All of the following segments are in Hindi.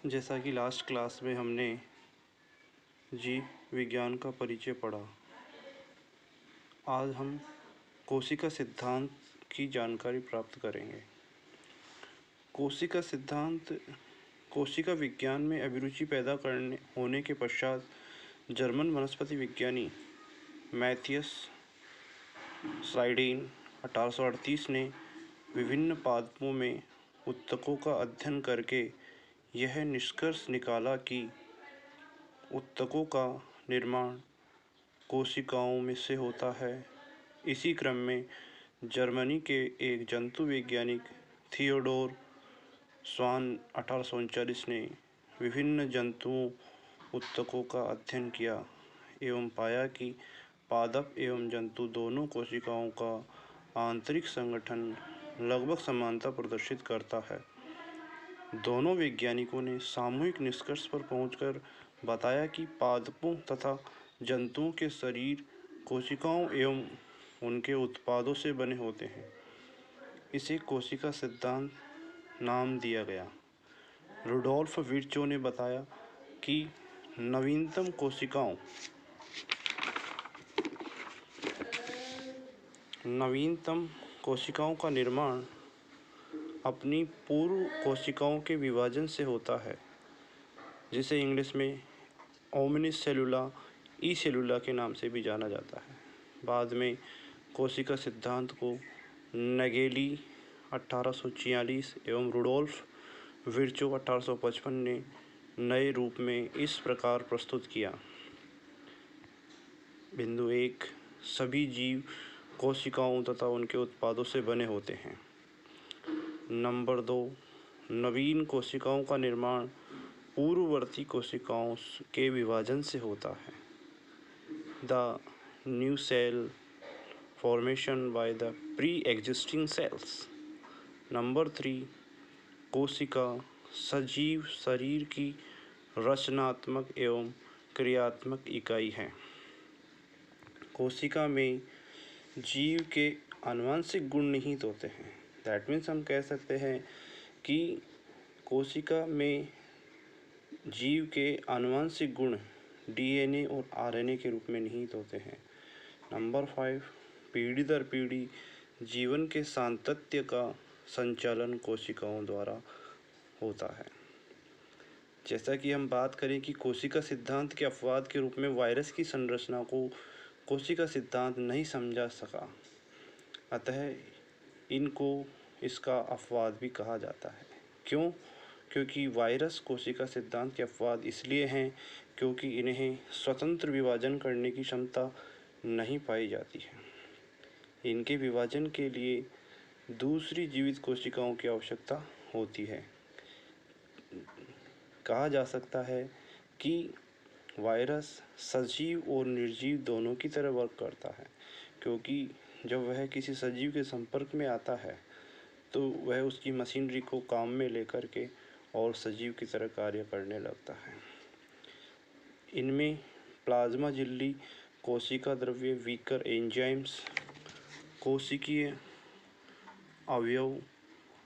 जैसा कि लास्ट क्लास में हमने जीव विज्ञान का परिचय पढ़ा, आज हम कोशिका सिद्धांत की जानकारी प्राप्त करेंगे। कोशिका सिद्धांत कोशिका विज्ञान में अभिरुचि पैदा होने के पश्चात जर्मन वनस्पति विज्ञानी मैथियस स्लाइडेन 1838 ने विभिन्न पादपों में ऊतकों का अध्ययन करके यह निष्कर्ष निकाला कि ऊतकों का निर्माण कोशिकाओं में से होता है। इसी क्रम में जर्मनी के एक जंतु वैज्ञानिक थियोडोर स्वान 1839 ने विभिन्न जंतुओं ऊतकों का अध्ययन किया एवं पाया कि पादप एवं जंतु दोनों कोशिकाओं का आंतरिक संगठन लगभग समानता प्रदर्शित करता है। दोनों वैज्ञानिकों ने सामूहिक निष्कर्ष पर पहुंचकर बताया कि पादपों तथा जंतुओं के शरीर कोशिकाओं एवं उनके उत्पादों से बने होते हैं। इसे कोशिका सिद्धांत नाम दिया गया। रुडोल्फ विर्चो ने बताया कि नवीनतम कोशिकाओं का निर्माण अपनी पूर्व कोशिकाओं के विभाजन से होता है, जिसे इंग्लिश में ओमनिस सेलुला ई सेलुला के नाम से भी जाना जाता है। बाद में कोशिका सिद्धांत को नगेली 1846 एवं रुडोल्फ विर्चो 1855 ने नए रूप में इस प्रकार प्रस्तुत किया। बिंदु 1, सभी जीव कोशिकाओं तथा उनके उत्पादों से बने होते हैं। नंबर 2, नवीन कोशिकाओं का निर्माण पूर्ववर्ती कोशिकाओं के विभाजन से होता है। The new cell formation by the pre existing cells. Number 3, कोशिका सजीव शरीर की रचनात्मक एवं क्रियात्मक इकाई है। कोशिका में जीव के आनुवंशिक गुण निहित होते हैं। दैट मीन्स हम कह सकते हैं कि कोशिका में जीव के आनुवंशिक गुण डीएनए और आरएनए के रूप में निहित होते हैं। नंबर 5, पीढ़ी दर पीढ़ी जीवन के सातत्य का संचालन कोशिकाओं द्वारा होता है। जैसा कि हम बात करें कि कोशिका सिद्धांत के अपवाद के रूप में वायरस की संरचना को कोशिका सिद्धांत नहीं समझा सका, अतः इनको इसका अपवाद भी कहा जाता है। क्यों? क्योंकि वायरस कोशिका सिद्धांत के अपवाद इसलिए हैं क्योंकि इन्हें स्वतंत्र विभाजन करने की क्षमता नहीं पाई जाती है। इनके विभाजन के लिए दूसरी जीवित कोशिकाओं की आवश्यकता होती है। कहा जा सकता है कि वायरस सजीव और निर्जीव दोनों की तरह वर्क करता है, क्योंकि जब वह किसी सजीव के संपर्क में आता है तो वह उसकी मशीनरी को काम में लेकर के और सजीव की तरह कार्य करने लगता है। इनमें प्लाज्मा झिल्ली, कोशिका द्रव्य, वीकर एंजाइम्स, कोशिकीय अवयव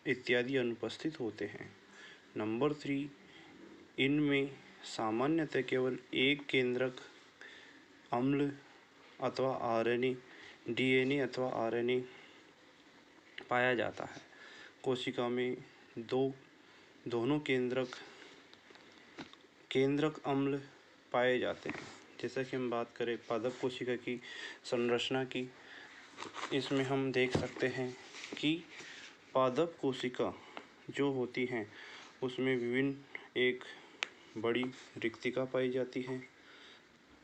इत्यादि अनुपस्थित होते हैं। नंबर 3, इनमें सामान्यतः केवल एक केंद्रक अम्ल अथवा आरएनए, डीएनए अथवा आरएनए पाया जाता है। कोशिका में दोनों केंद्रक अम्ल पाए जाते हैं। जैसा कि हम बात करें पादप कोशिका की संरचना की, इसमें हम देख सकते हैं कि पादप कोशिका जो होती हैं उसमें विभिन्न एक बड़ी रिक्तिका पाई जाती है,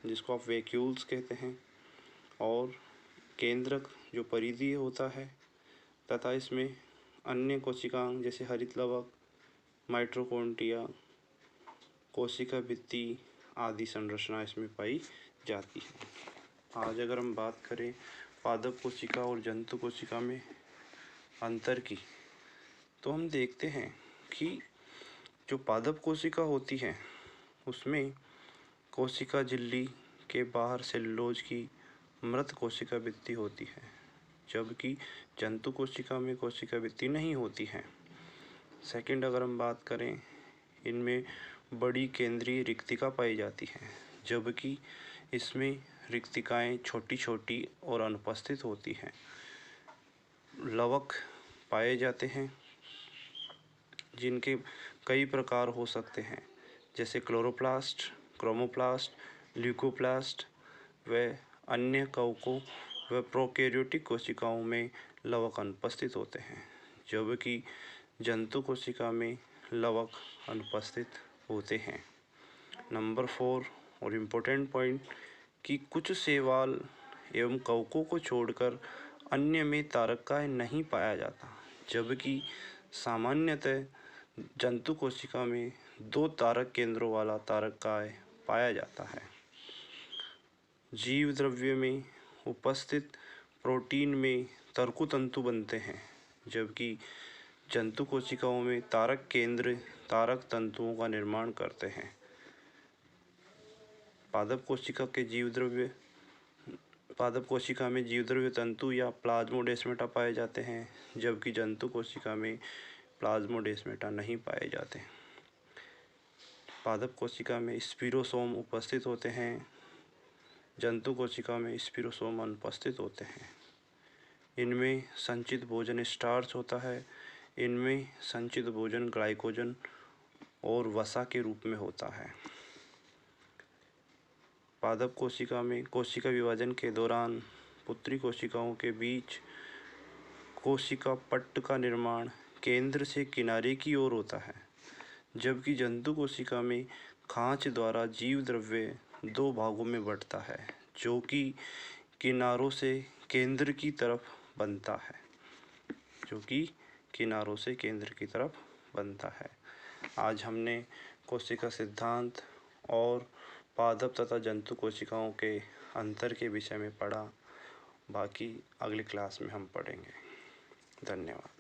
जिसको आप वैक्यूल्स कहते हैं, और केंद्रक जो परिधीय होता है, तथा इसमें अन्य कोशिकांग जैसे हरित लवक, माइटोकॉन्ड्रिया, कोशिका भित्ति आदि संरचना इसमें पाई जाती है। आज अगर हम बात करें पादप कोशिका और जंतु कोशिका में अंतर की, तो हम देखते हैं कि जो पादप कोशिका होती है उसमें कोशिका झिल्ली के बाहर सेलुलोज की मृत कोशिका भित्ति होती है, जबकि जंतु कोशिका में कोशिका भित्ति नहीं होती है। सेकंड, अगर हम बात करें इनमें बड़ी केंद्रीय रिक्तिका पाई जाती है, जबकि इसमें रिक्तिकाएं छोटी छोटी और अनुपस्थित होती हैं। लवक पाए जाते हैं जिनके कई प्रकार हो सकते हैं, जैसे क्लोरोप्लास्ट, क्रोमोप्लास्ट, ल्यूकोप्लास्ट व अन्य कवकों व प्रोकैरियोटिक कोशिकाओं में लवक अनुपस्थित होते हैं, जबकि जंतु कोशिका में लवक अनुपस्थित होते हैं। नंबर 4 और इम्पोर्टेंट पॉइंट कि कुछ शैवाल एवं कवकों को छोड़कर अन्य में तारकाय नहीं पाया जाता, जबकि सामान्यतः जंतु कोशिका में 2 तारक केंद्रों वाला तारकाय पाया जाता है। जीव द्रव्य में उपस्थित प्रोटीन में तर्कुतंतु बनते हैं, जबकि जंतु कोशिकाओं में तारक केंद्र तारक तंतुओं का निर्माण करते हैं। पादप कोशिका में जीवद्रव्य तंतु या प्लाज्मोडेस्माटा पाए जाते हैं, जबकि जंतु कोशिका में प्लाज्मोडेस्माटा नहीं पाए जाते। पादप कोशिका में स्पिरोसोम उपस्थित होते हैं, जंतु कोशिका में स्पिरोसोम अनुपस्थित होते हैं। इनमें संचित भोजन स्टार्च होता है, इनमें संचित भोजन ग्लाइकोजन और वसा के रूप में होता है। पादप कोशिका में कोशिका विभाजन के दौरान पुत्री कोशिकाओं के बीच कोशिका पट्ट का निर्माण केंद्र से किनारे की ओर होता है, जबकि जंतु कोशिका में खांच द्वारा जीव द्रव्य 2 भागों में बंटता है, जो कि किनारों से केंद्र की तरफ बनता है। आज हमने कोशिका सिद्धांत और पादप तथा जंतु कोशिकाओं के अंतर के विषय में पढ़ा। बाकी अगली क्लास में हम पढ़ेंगे। धन्यवाद।